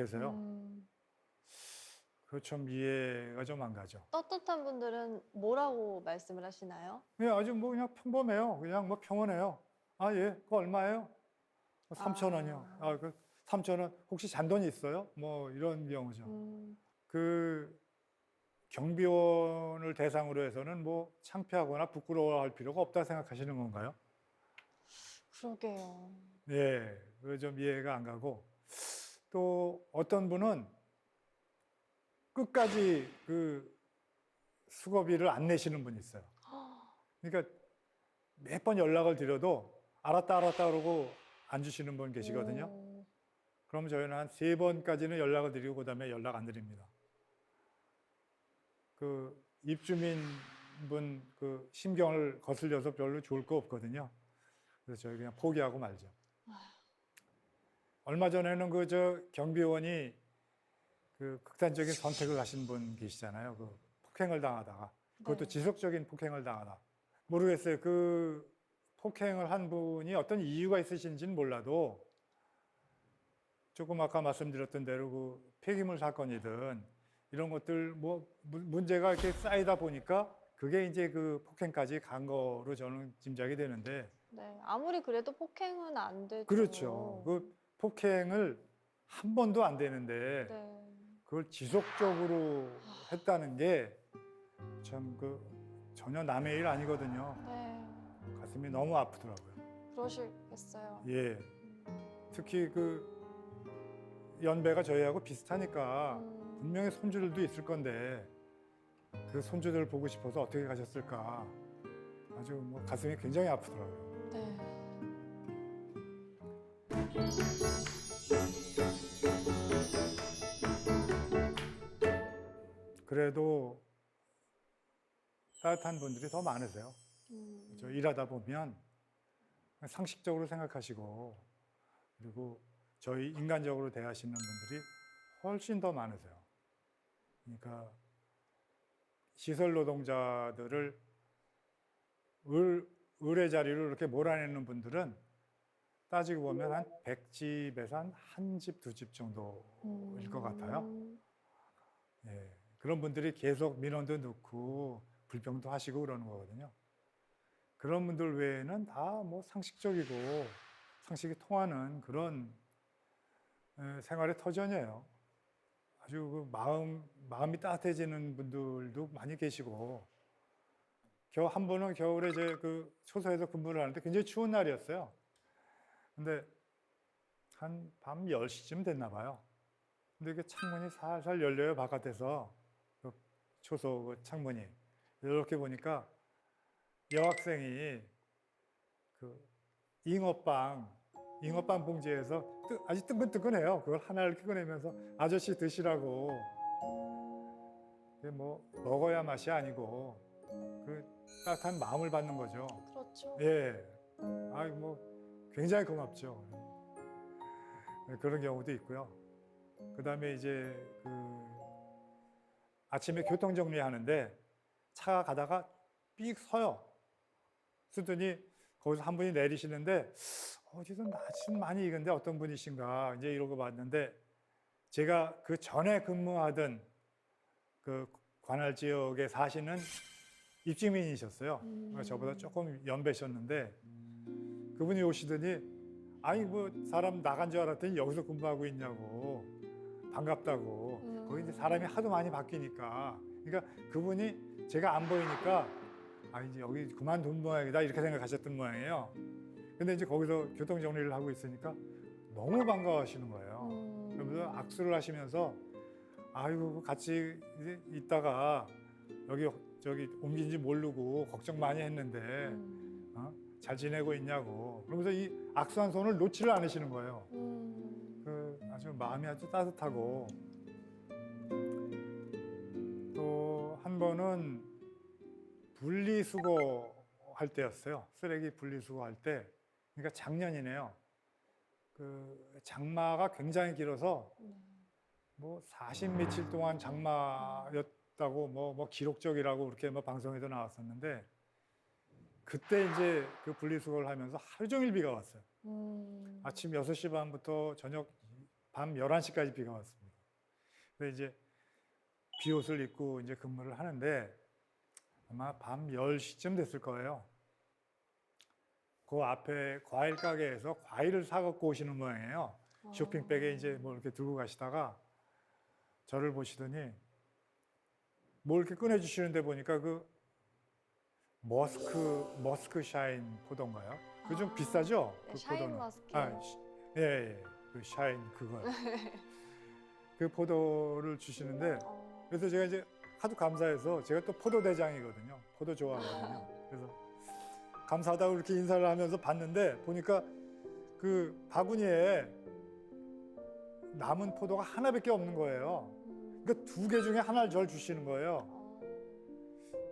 B: 그거 좀 이해가 좀 안 가죠.
C: 떳떳한 분들은 뭐라고 말씀을 하시나요?
B: 그냥 아주 뭐 그냥 평범해요. 그냥 뭐 평온해요. 아, 예, 그거 얼마예요? 3,000원이요. 아, 그 3,000원 혹시 잔돈이 있어요? 뭐 이런 경우죠. 그 경비원을 대상으로 해서는 뭐 창피하거나 부끄러워할 필요가 없다 생각하시는 건가요?
C: 그러게요.
B: 예, 그 좀 이해가 안 가고 또 어떤 분은 끝까지 그 수거비를 안 내시는 분이 있어요. 그러니까 몇 번 연락을 드려도 알았다 그러고 안 주시는 분 계시거든요.
C: 오.
B: 그럼 저희는 한 3번까지는 연락을 드리고 그다음에 연락 안 드립니다. 그 입주민 분 그 심경을 거슬려서 별로 좋을 거 없거든요. 그래서 저희 그냥 포기하고 말죠. 얼마 전에는 그 경비원이 그 극단적인 선택을 하신 분 계시잖아요. 그 폭행을 당하다가 그것도
C: 네.
B: 지속적인 폭행을 당하다. 모르겠어요. 그 폭행을 한 분이 어떤 이유가 있으신지는 몰라도 조금 아까 말씀드렸던 대로 그 폐기물 사건이든 이런 것들 뭐 문제가 이렇게 쌓이다 보니까 그게 이제 그 폭행까지 간 거로 저는 짐작이 되는데
C: 네. 아무리 그래도 폭행은 안 되죠.
B: 그렇죠. 그 폭행을 한 번도 안 되는데
C: 네.
B: 그걸 지속적으로 했다는 게 참 그 전혀 남의 일 아니거든요.
C: 네.
B: 가슴이 너무 아프더라고요.
C: 그러시겠어요.
B: 예. 특히 그 연배가 저희하고 비슷하니까 분명히 손주들도 있을 건데 그 손주들 보고 싶어서 어떻게 가셨을까 아주 뭐 가슴이 굉장히 아프더라고요.
C: 네.
B: 그래도 따뜻한 분들이 더 많으세요. 저 일하다 보면 상식적으로 생각하시고 그리고 저희 인간적으로 대하시는 분들이 훨씬 더 많으세요. 그러니까 시설 노동자들을 의뢰 자리로 이렇게 몰아내는 분들은 따지고 보면 한 100집에서 한 집, 2집 정도일 것 같아요. 예, 그런 분들이 계속 민원도 넣고 불평도 하시고 그러는 거거든요. 그런 분들 외에는 다 뭐 상식적이고 상식이 통하는 그런 생활의 터전이에요. 아주 그 마음이 따뜻해지는 분들도 많이 계시고 한 번은 겨울에 이제 그 초소에서 근무를 하는데 굉장히 추운 날이었어요. 근데 한 밤 10시쯤 됐나 봐요. 근데 이게 창문이 살살 열려요, 바깥에서. 그 초소 그 창문이. 이렇게 보니까 여학생이 그 잉어빵 봉지에서 아주 뜨끈뜨끈해요. 그걸 하나를 꺼내면서 아저씨 드시라고. 그게 뭐 먹어야 맛이 아니고 그 따뜻한 마음을 받는 거죠.
C: 그렇죠.
B: 예. 아, 뭐 굉장히 고맙죠. 네, 그런 경우도 있고요. 그다음에 이제 그 아침에 교통 정리하는데 차가 가다가 삑 서요. 쓰더니 거기서 한 분이 내리시는데 어디서 낯은 많이 익은데 어떤 분이신가 이제 이러고 봤는데 제가 그 전에 근무하던 그 관할 지역에 사시는 입주민이셨어요. 그러니까 저보다 조금 연배셨는데 그분이 오시더니 아니 뭐 사람 나간 줄 알았더니 여기서 근무하고 있냐고 반갑다고. 거기 이제 사람이 하도 많이 바뀌니까 그러니까 그분이 제가 안 보이니까 아 이제 여기 그만둔 모양이다 이렇게 생각하셨던 모양이에요. 근데 이제 거기서 교통 정리를 하고 있으니까 너무 반가워하시는 거예요. 그러면서 악수를 하시면서 아이고 같이 이제 있다가 여기 저기 옮긴지 모르고 걱정 많이 했는데 어? 잘 지내고 있냐고. 그러면서 이 악수한 손을 놓지를 않으시는 거예요. 그 아주 마음이 아주 따뜻하고 또 한 번은 분리수거 할 때였어요. 쓰레기 분리수거 할 때. 그러니까 작년이네요. 그 장마가 굉장히 길어서 뭐 40 며칠 동안 장마였다고 뭐 기록적이라고 그렇게 뭐 방송에도 나왔었는데 그때 이제 그 분리수거를 하면서 하루 종일 비가 왔어요. 아침 6시 반부터 저녁 밤 11시까지 비가 왔습니다. 그래서 이제 비옷을 입고 이제 근무를 하는데 아마 밤 10시쯤 됐을 거예요. 그 앞에 과일 가게에서 과일을 사갖고 오시는 모양이에요. 쇼핑백에 이제 뭐 이렇게 들고 가시다가 저를 보시더니 뭘 이렇게 꺼내주시는데 보니까 그 머스크 샤인 포도인가요? 그 좀 비싸죠?
C: 네,
B: 그
C: 샤인
B: 포도는.
C: 머스켓.
B: 예. 그 샤인 그거. 그 포도를 주시는데 그래서 제가 이제 하도 감사해서 제가 또 포도 대장이거든요. 포도 좋아하거든요. 그래서 감사하다고 이렇게 인사를 하면서 봤는데 보니까 그 바구니에 남은 포도가 하나밖에 없는 거예요. 그러니까 2개 중에 하나를 절 주시는 거예요.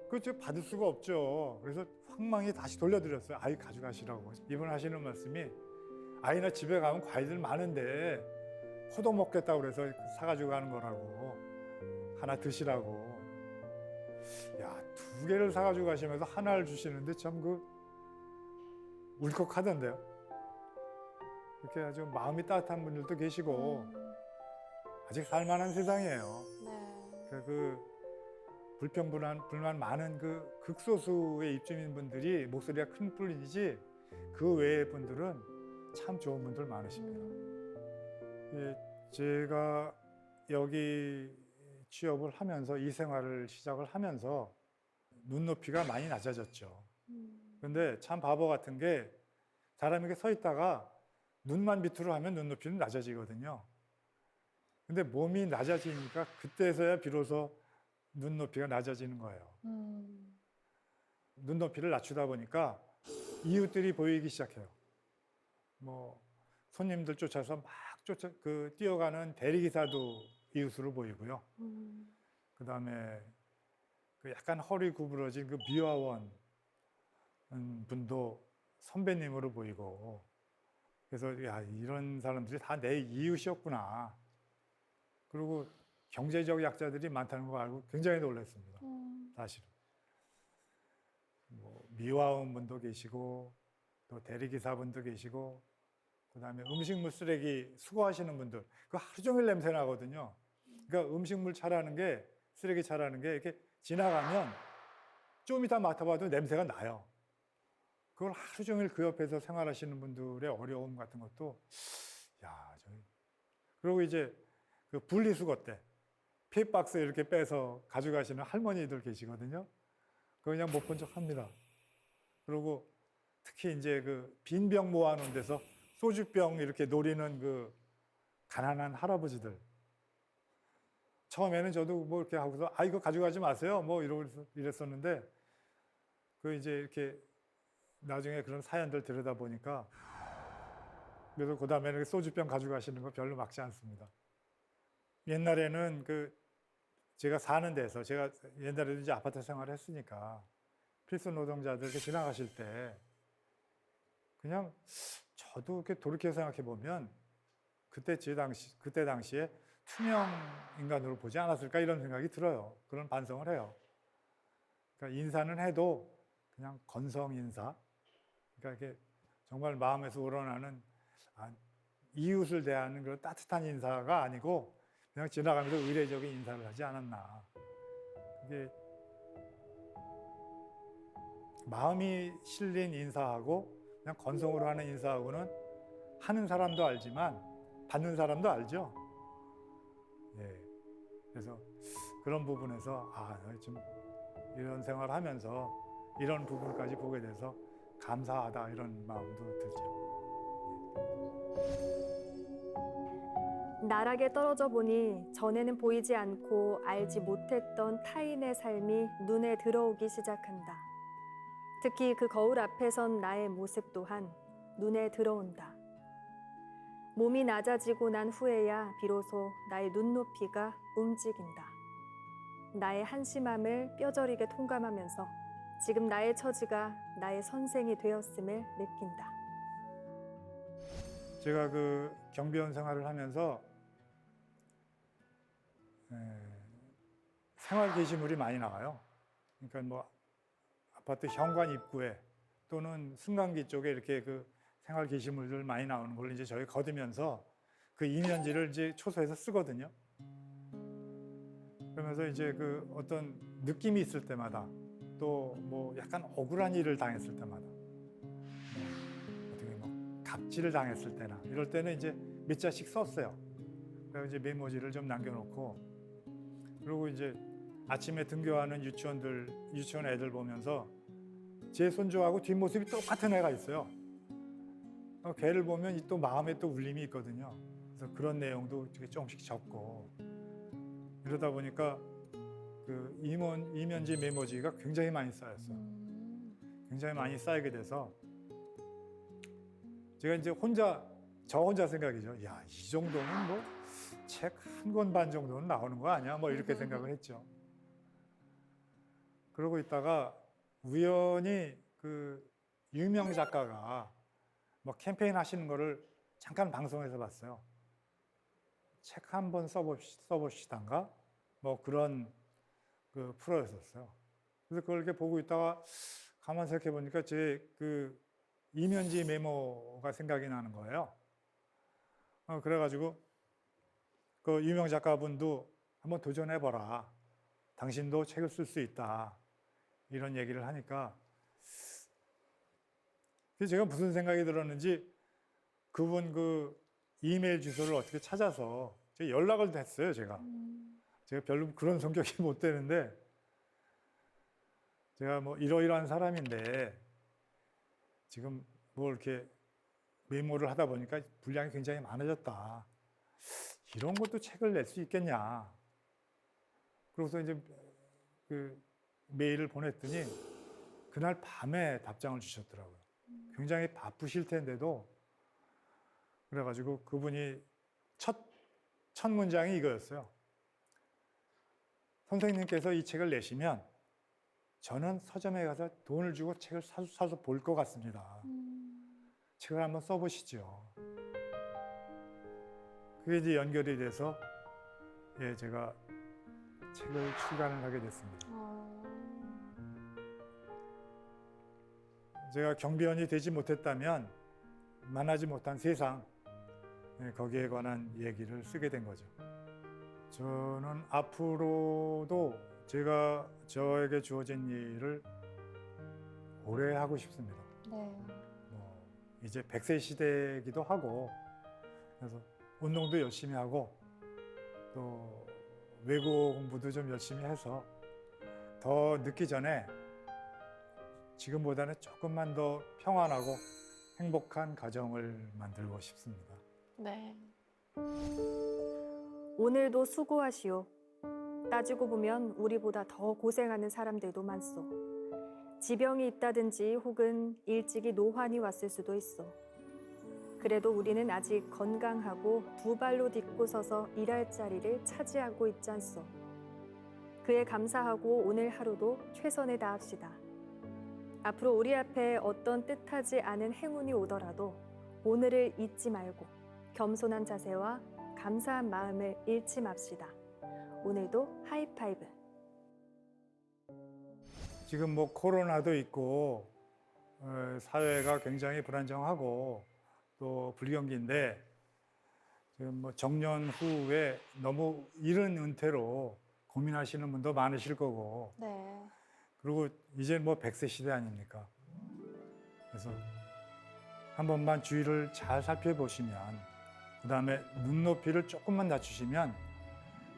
B: 그거 받을 수가 없죠. 그래서 황망히 다시 돌려드렸어요. 아이 가져가시라고. 이분 하시는 말씀이 아이 나 집에 가면 과일들 많은데 포도 먹겠다고 그래서 사가지고 가는 거라고. 하나 드시라고. 야, 2개를 사가지고 가시면서 하나를 주시는데 참 그 울컥하던데요. 이렇게 아주 마음이 따뜻한 분들도 계시고 아직 살만한 세상이에요.
C: 네.
B: 그 불만 많은 그 극소수의 입주민분들이 목소리가 큰 뿐이지 그 외의 분들은 참 좋은 분들 많으십니다. 예, 제가 여기 취업을 하면서 이 생활을 시작을 하면서 눈높이가 많이 낮아졌죠. 그런데 참 바보 같은 게 사람에게 서 있다가 눈만 밑으로 하면 눈높이는 낮아지거든요. 근데 몸이 낮아지니까 그때서야 비로소 눈높이가 낮아지는 거예요. 눈높이를 낮추다 보니까 이웃들이 보이기 시작해요. 뭐 손님들 쫓아서 막 뛰어가는 대리기사도 이웃으로 보이고요. 그다음에 그 약간 허리 구부러진 그 미화원 분도 선배님으로 보이고 그래서 야 이런 사람들이 다 내 이웃이었구나. 그리고 경제적 약자들이 많다는 거 알고 굉장히 놀랐습니다. 사실은. 뭐 미화원 분도 계시고 또 대리기사분도 계시고 그다음에 음식물 쓰레기 수거하시는 분들 그 하루 종일 냄새 나거든요. 그러니까 음식물 차라는 게 쓰레기 차라는 게 이렇게 지나가면 좀 이따 맡아봐도 냄새가 나요. 그걸 하루 종일 그 옆에서 생활하시는 분들의 어려움 같은 것도 그리고 이제 그 분리수거 때 폐박스 이렇게 빼서 가져가시는 할머니들 계시거든요. 그거 그냥 못 본 척 합니다. 그리고 특히 이제 그 빈병 모아놓은 데서 소주병 이렇게 노리는 그 가난한 할아버지들. 처음에는 저도 뭐 이렇게 하고서 아 이거 가져가지 마세요 뭐 이랬었는데 그 이제 이렇게 나중에 그런 사연들 들여다 보니까 그래서 그 다음에는 소주병 가져가시는 거 별로 막지 않습니다. 옛날에는 그 제가 사는 데서 제가 옛날에도 이제 아파트 생활을 했으니까 필수 노동자들 이렇게 지나가실 때 그냥 저도 이렇게 돌이켜 생각해 보면 그때 당시에 투명 인간으로 보지 않았을까 이런 생각이 들어요. 그런 반성을 해요. 그러니까 인사는 해도 그냥 건성 인사. 그러니까 이게 정말 마음에서 우러나는 이웃을 대하는 그런 따뜻한 인사가 아니고 그냥 지나가면서 의례적인 인사를 하지 않았나. 그게 마음이 실린 인사하고 그냥 건성으로 하는 인사하고는 하는 사람도 알지만 받는 사람도 알죠. 예. 그래서 그런 부분에서 좀 이런 생활을 하면서 이런 부분까지 보게 돼서 감사하다 이런 마음도 들죠.
A: 나락에 떨어져 보니 전에는 보이지 않고 알지 못했던 타인의 삶이 눈에 들어오기 시작한다. 특히 그 거울 앞에 선 나의 모습 또한 눈에 들어온다. 몸이 낮아지고 난 후에야 비로소 나의 눈높이가 움직인다. 나의 한심함을 뼈저리게 통감하면서 지금 나의 처지가 나의 선생이 되었음을 느낀다.
B: 제가 그 경비원 생활을 하면서 생활 게시물이 많이 나와요. 그러니까 뭐 아파트 현관 입구에 또는 승강기 쪽에 이렇게 그 생활 게시물들 많이 나오는 걸 이제 저희 거두면서 그 이면지를 이제 초소해서 쓰거든요. 그러면서 이제 그 어떤 느낌이 있을 때마다 또 뭐 약간 억울한 일을 당했을 때마다 어떻게 뭐 갑질을 당했을 때나 이럴 때는 이제 몇 자씩 썼어요. 그래서 이제 메모지를 좀 남겨놓고 그리고 이제 아침에 등교하는 유치원 애들 보면서 제 손주하고 뒷모습이 똑같은 애가 있어요. 걔를 보면 또 마음에 또 울림이 있거든요. 그래서 그런 내용도 조금씩 적고 이러다 보니까 그 이면지 메모지가 굉장히 많이 쌓였어요. 굉장히 많이 쌓이게 돼서 제가 이제 저 혼자 생각이죠. 야, 이 정도면 뭐 책 한 권 반 정도는 나오는 거 아니야? 뭐 이렇게 생각을 했죠. 그러고 있다가 우연히 그 유명 작가가 뭐 캠페인 하시는 거를 잠깐 방송에서 봤어요. 책 한 번 써보시단가 뭐 그런 그 프로였었어요. 그래서 그걸 이렇게 보고 있다가 가만 생각해 보니까 제 그 이면지 메모가 생각이 나는 거예요. 그래가지고 그 유명 작가분도 한번 도전해봐라. 당신도 책을 쓸 수 있다. 이런 얘기를 하니까 제가 무슨 생각이 들었는지 그분 그 이메일 주소를 어떻게 찾아서 제가 연락을 했어요. 제가 별로 그런 성격이 못 되는데 제가 뭐 이러이러한 사람인데 지금 뭐 이렇게 메모를 하다 보니까 분량이 굉장히 많아졌다. 이런 것도 책을 낼 수 있겠냐. 그래서 이제 그 메일을 보냈더니 그날 밤에 답장을 주셨더라고요. 굉장히 바쁘실 텐데도 그래가지고 그분이 첫 문장이 이거였어요. 선생님께서 이 책을 내시면 저는 서점에 가서 돈을 주고 책을 사서 볼 것 같습니다. 책을 한번 써보시죠. 그게 이제 연결이 돼서 제가 책을 출간을 하게 됐습니다. 제가 경비원이 되지 못했다면 만나지 못한 세상 거기에 관한 얘기를 쓰게 된 거죠. 저는 앞으로도 제가 저에게 주어진 일을 오래 하고 싶습니다.
C: 네.
B: 이제 100세 시대이기도 하고 그래서 운동도 열심히 하고 또 외국어 공부도 좀 열심히 해서 더 늦기 전에 지금보다는 조금만 더 평안하고 행복한 가정을 만들고 싶습니다.
C: 네.
A: 오늘도 수고하시오. 따지고 보면 우리보다 더 고생하는 사람들도 많소. 지병이 있다든지 혹은 일찍이 노환이 왔을 수도 있어. 그래도 우리는 아직 건강하고 두 발로 딛고 서서 일할 자리를 차지하고 있지 않소. 그에 감사하고 오늘 하루도 최선을 다합시다. 앞으로 우리 앞에 어떤 뜻하지 않은 행운이 오더라도 오늘을 잊지 말고 겸손한 자세와 감사한 마음을 잃지 맙시다. 오늘도 하이파이브.
B: 지금 뭐 코로나도 있고 사회가 굉장히 불안정하고 또 불경기인데 지금 뭐 정년 후에 너무 이른 은퇴로 고민하시는 분도 많으실 거고
C: 네.
B: 그리고 이제 뭐 100세 시대 아닙니까? 그래서 한 번만 주위를 잘 살펴보시면 그다음에 눈높이를 조금만 낮추시면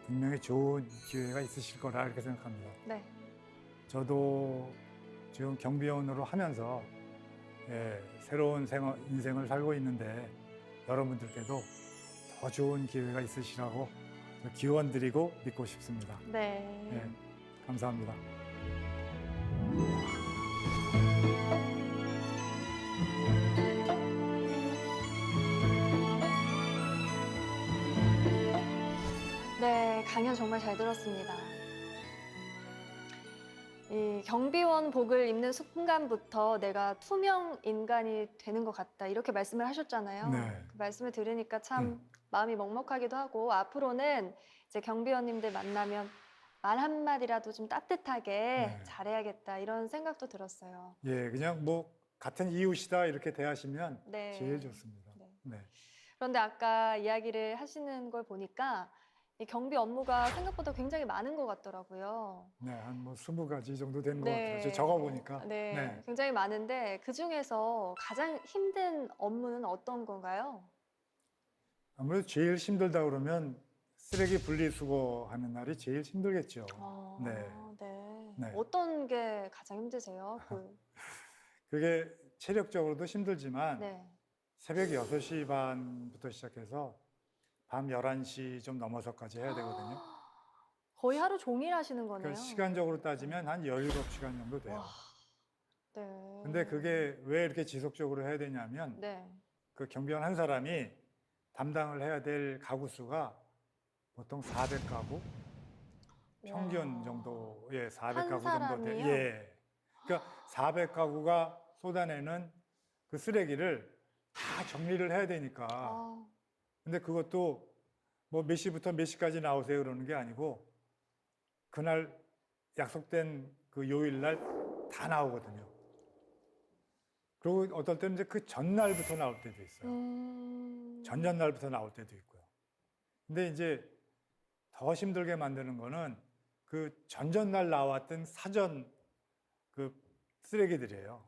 B: 분명히 좋은 기회가 있으실 거라 이렇게 생각합니다.
C: 네.
B: 저도 지금 경비원으로 하면서 새로운 인생을 살고 있는데 여러분들께도 더 좋은 기회가 있으시라고 기원 드리고 믿고 싶습니다.
C: 네.
B: 네, 감사합니다.
C: 네, 강연 정말 잘 들었습니다. 이 경비원 복을 입는 순간부터 내가 투명 인간이 되는 것 같다 이렇게 말씀을 하셨잖아요.
B: 네.
C: 그 말씀을 들으니까 참 마음이 먹먹하기도 하고 앞으로는 이제 경비원님들 만나면 말 한마디라도 좀 따뜻하게
B: 네.
C: 잘해야겠다 이런 생각도 들었어요.
B: 예, 그냥 뭐 같은 이웃이다 이렇게 대하시면
C: 네.
B: 제일 좋습니다.
C: 네.
B: 네.
C: 그런데 아까 이야기를 하시는 걸 보니까 이 경비 업무가 생각보다 굉장히 많은 것 같더라고요.
B: 네, 한 뭐 20가지 정도 되는 것
C: 네.
B: 같아요. 적어보니까.
C: 네,
B: 네.
C: 굉장히 많은데 그 중에서 가장 힘든 업무는 어떤 건가요?
B: 아무래도 제일 힘들다 그러면 쓰레기 분리수거하는 날이 제일 힘들겠죠. 네.
C: 네.
B: 네.
C: 어떤 게 가장 힘드세요?
B: 그게 체력적으로도 힘들지만
C: 네.
B: 새벽 6시 반부터 시작해서 밤 11시 좀 넘어서까지 해야 되거든요.
C: 거의 하루 종일 하시는 거네요.
B: 그러니까 시간적으로 따지면 한 17시간 정도 돼요.
C: 와, 네.
B: 근데 그게 왜 이렇게 지속적으로 해야 되냐면
C: 네.
B: 그 경비원 한 사람이 담당을 해야 될 가구 수가 보통 400가구 평균
C: 와.
B: 정도의
C: 한
B: 400가구 정도 돼.
C: 사람이요?
B: 예. 그러니까 400가구가 쏟아내는 그 쓰레기를 다 정리를 해야 되니까.
C: 아,
B: 근데 그것도 뭐 몇 시부터 몇 시까지 나오세요 그러는 게 아니고 그날 약속된 그 요일 날 다 나오거든요. 그리고 어떨 때는 이제 그 전날부터 나올 때도 있어요. 전전날부터 나올 때도 있고요. 근데 이제 더 힘들게 만드는 거는 그 전전날 나왔던 사전 그 쓰레기들이에요.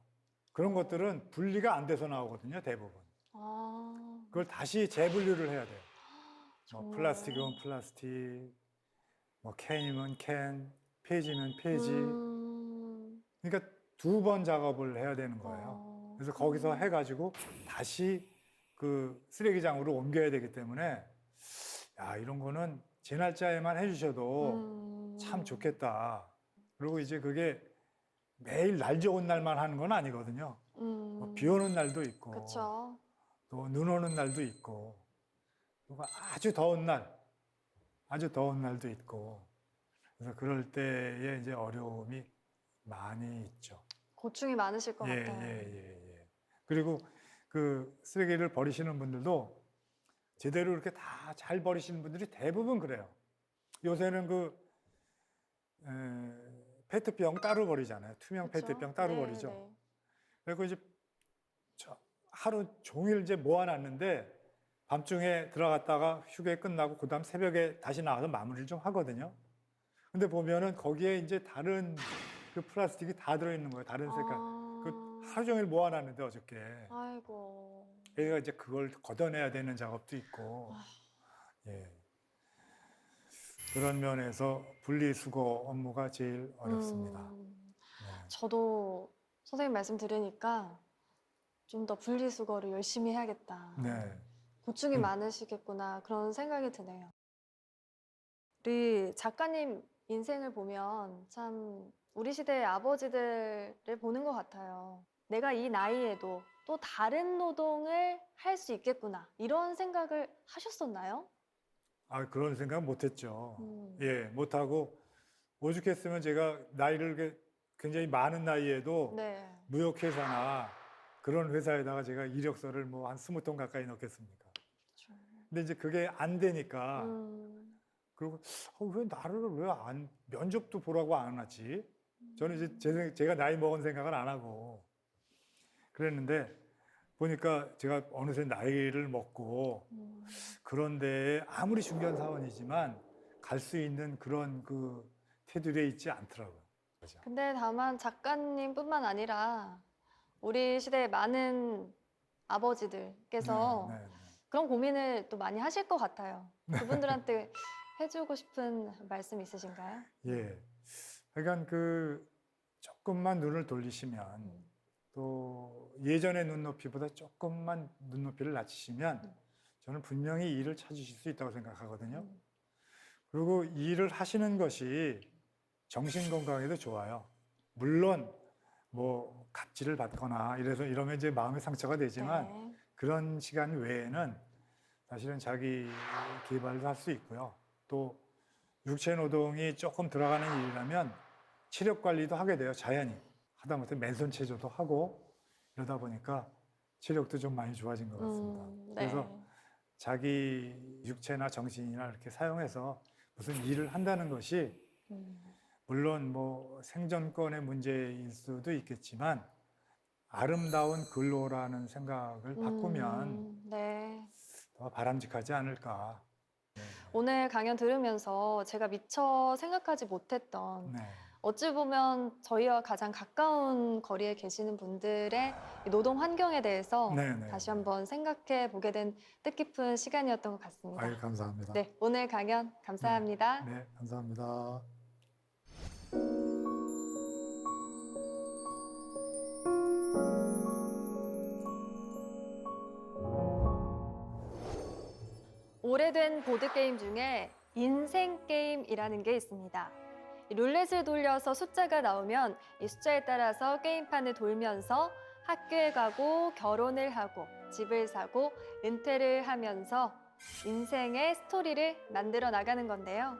B: 그런 것들은 분리가 안 돼서 나오거든요, 대부분.
C: 아,
B: 그걸 다시 재분류를 해야 돼요. 뭐
C: 정말요?
B: 플라스틱이면 플라스틱, 뭐 캔이면 캔, 폐지면 폐지. 그러니까 2번 작업을 해야 되는 거예요. 그래서 거기서 해가지고 다시 그 쓰레기장으로 옮겨야 되기 때문에 야, 이런 거는 제 날짜에만 해주셔도 참 좋겠다. 그리고 이제 그게 매일 날 좋은 날만 하는 건 아니거든요. 뭐비 오는 날도 있고,
C: 그렇죠.
B: 또 눈 오는 날도 있고, 또 아주 더운 날도 있고. 그래서 그럴 때에 이제 어려움이 많이 있죠.
C: 고충이 많으실 것
B: 예,
C: 같아요.
B: 예. 그리고 그 쓰레기를 버리시는 분들도 제대로 이렇게 다 잘 버리시는 분들이 대부분 그래요. 요새는 그 페트병 따로 버리잖아요. 투명
C: 그쵸?
B: 페트병 따로
C: 네,
B: 버리죠.
C: 네.
B: 그리고 이제 하루 종일 이제 모아놨는데 밤중에 들어갔다가 휴게 끝나고 그다음 새벽에 다시 나와서 마무리를 좀 하거든요. 근데 보면은 거기에 이제 다른 그 플라스틱이 다 들어있는 거예요. 다른 색깔. 그 하루 종일 모아놨는데 어저께.
C: 아이고.
B: 얘가 이제 그걸 걷어내야 되는 작업도 있고. 예. 그런 면에서 분리수거 업무가 제일 어렵습니다. 네.
C: 저도 선생님 말씀 들으니까 좀 더 분리수거를 열심히 해야겠다.
B: 네.
C: 고충이 많으시겠구나 그런 생각이 드네요. 우리 작가님 인생을 보면 참 우리 시대의 아버지들을 보는 것 같아요. 내가 이 나이에도 또 다른 노동을 할 수 있겠구나 이런 생각을 하셨었나요?
B: 아, 그런 생각 못 했죠.
C: 음.
B: 예, 못 하고 오죽했으면 제가 나이를 굉장히 많은 나이에도
C: 네.
B: 무역회사나 그런 회사에다가 제가 이력서를 뭐 한 20통 가까이 넣겠습니까?
C: 그렇죠.
B: 근데 이제 그게 안 되니까 그리고 왜 나를 왜 안 면접도 보라고 안 하지? 저는 이제 제가 나이 먹은 생각을 안 하고 그랬는데 보니까 제가 어느새 나이를 먹고 그런 데에 아무리 중견 사원이지만 갈 수 있는 그런 그 테두리에 있지 않더라고요. 그죠?
C: 근데 다만 작가님뿐만 아니라 우리 시대의 많은 아버지들께서
B: 네, 네, 네.
C: 그런 고민을 또 많이 하실 것 같아요. 그분들한테 해주고 싶은 말씀 있으신가요?
B: 예. 그러니까 그 조금만 눈을 돌리시면 또 예전의 눈높이보다 조금만 눈높이를 낮추시면 저는 분명히 일을 찾으실 수 있다고 생각하거든요. 그리고 일을 하시는 것이 정신 건강에도 좋아요. 물론 뭐 갑질을 받거나 이러면 이제 마음의 상처가 되지만
C: 네.
B: 그런 시간 외에는 사실은 자기 개발도 할 수 있고요. 또 육체 노동이 조금 들어가는 일이라면 체력 관리도 하게 돼요. 자연히. 하다못해 맨손 체조도 하고 이러다 보니까 체력도 좀 많이 좋아진 것 같습니다.
C: 네.
B: 그래서 자기 육체나 정신이나 이렇게 사용해서 무슨 일을 한다는 것이 물론 뭐 생존권의 문제일 수도 있겠지만 아름다운 근로라는 생각을 바꾸면
C: 네.
B: 더 바람직하지 않을까.
C: 오늘 강연 들으면서 제가 미처 생각하지 못했던
B: 네.
C: 어찌 보면 저희와 가장 가까운 거리에 계시는 분들의 이 노동 환경에 대해서
B: 네.
C: 다시 한번 생각해 보게 된 뜻깊은 시간이었던 것 같습니다.
B: 아유, 감사합니다.
C: 네, 오늘 강연 감사합니다.
B: 네, 감사합니다.
C: 오래된 보드게임 중에 인생 게임이라는 게 있습니다. 이 룰렛을 돌려서 숫자가 나오면 이 숫자에 따라서 게임판을 돌면서 학교에 가고 결혼을 하고 집을 사고 은퇴를 하면서 인생의 스토리를 만들어 나가는 건데요.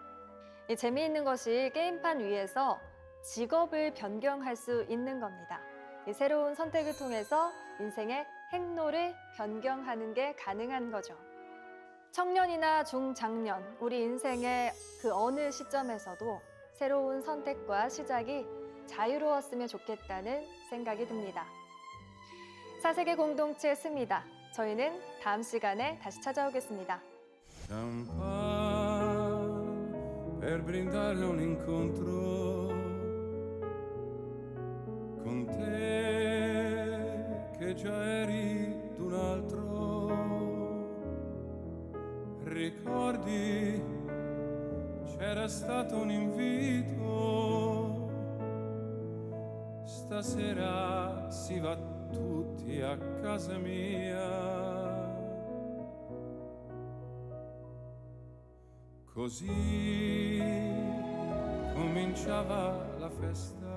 C: 이 재미있는 것이 게임판 위에서 직업을 변경할 수 있는 겁니다. 이 새로운 선택을 통해서 인생의 행로를 변경하는 게 가능한 거죠. 청년이나 중장년, 우리 인생의 그 어느 시점에서도 새로운 선택과 시작이 자유로웠으면 좋겠다는 생각이 듭니다. 사색의 공동체 스미다. 저희는 다음 시간에 다시 찾아오겠습니다.
D: Champagne per brindare un incontro con te che già eri d'un altro. Ricordi c'era stato un invito, stasera si va tutti a casa mia. Così cominciava la festa